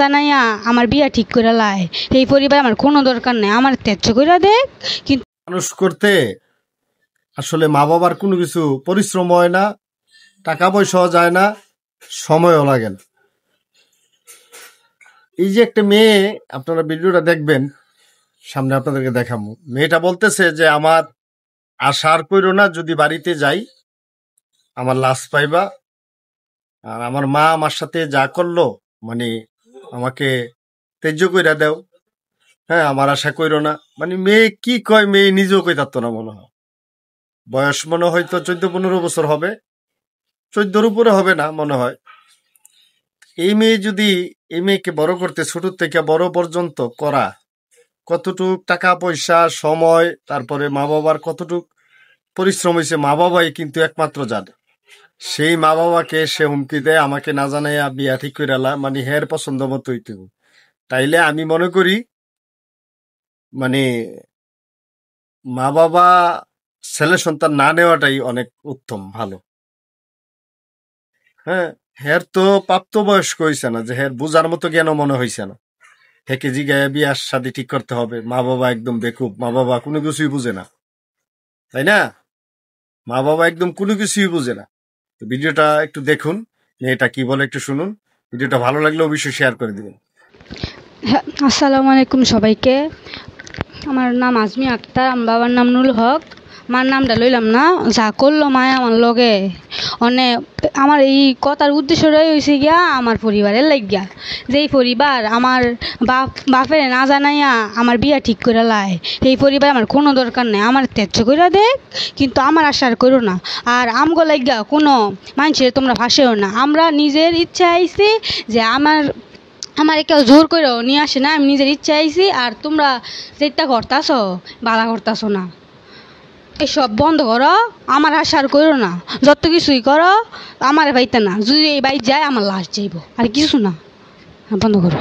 জানাইয়া আমার বিয়া ঠিক করে লাই, এই পরিবার আমার কোনো দরকার নেই, আমার ত্যায্য করে দেখ। কিন্তু মানুষ করতে আসলে মা বাবার কোনো কিছু পরিশ্রম হয় না, টাকা পয়সাও যায় না, সময়ও লাগে না। এই যে একটা মেয়ে, আপনারা ভিডিওটা দেখবেন, সামনে আপনাদেরকে দেখাবো। মেয়েটা বলতেছে যে আমার আশা আর কইরো না, যদি বাড়িতে যাই আমার লাশ পাইবা, আর আমার মা আমার সাথে যা করলো মানে আমাকে ত্যায্য কইরা দেও, হ্যাঁ আমার আশা কইরো না। মানে মেয়ে কি কয় মেয়ে নিজেও কই থাকতো না মনে হয়। বয়স মনে হয়তো 14-15 বছর হবে, 14-র উপরে হবে না মনে হয়। এই মেয়েকে বড় করতে ছোট থেকে বড় পর্যন্ত করা, কতটুক টাকা পয়সা সময়, তারপরে মা বাবার কতটুক পরিশ্রম হয়েছে, মা বাবাই কিন্তু একমাত্র জানে। সেই মা বাবাকে সে হুমকি দেয় আমাকে না জানাইয়া বিয়া ঠিক করে আলা, মানে হের পছন্দ মতো হইতে হবে। তাইলে আমি মনে করি মানে মা বাবা ছেলে সন্তান না নেওয়াটাই অনেক উত্তম, ভালো। হ্যাঁ, হের তো প্রাপ্ত বয়স্ক হয়েছে না, যে হের বুঝার মতো জ্ঞান মনে হয়েছে না। হেকে জিগায় বিয়ার শাদী ঠিক করতে হবে, মা বাবা একদম বেকুব, মা বাবা কোনো কিছুই বুঝে না, তাই না? মা বাবা একদম কোনো কিছুই বুঝে না। তো ভিডিওটা একটু দেখুন, মেয়েটা কি বলে একটু শুনুন। ভিডিওটা ভালো লাগলে অবশ্যই শেয়ার করে দিবেন। আসসালামু আলাইকুম সবাইকে। আমার নাম আজমি আক্তার, আমার বাবার নাম নুল হক। মার নামটা লইলাম না, যা করলো মায় আমার লগে অনেক। আমার এই কথার উদ্দেশ্যটাই হয়েছে গিয়া আমার পরিবারের লাগিয়া, যেই পরিবার আমার বাপের না জানাইয়া আমার বিয়া ঠিক করে লাই, এই পরিবার আমার কোনো দরকার নেই, আমার ত্যায্য করে দেখ। কিন্তু আমার আশা আর করো না। আর আমগো লাগিয়া কোনো মানুষের তোমরা ফাঁসেও না, আমরা নিজের ইচ্ছা আইছি, যে আমার কেউ জোর করেও নিয়ে আসে না, আমি নিজের ইচ্ছা আইছি। আর তোমরা যেটা করতাছ বাধা করতাছ না, এসব বন্ধ করো, আমার আশার করো না। যত কিছুই করো আমার বাইতে না, যদি এই বাইক যায় আমার লাশ যাইব, আর কিছু না, বন্ধ করো।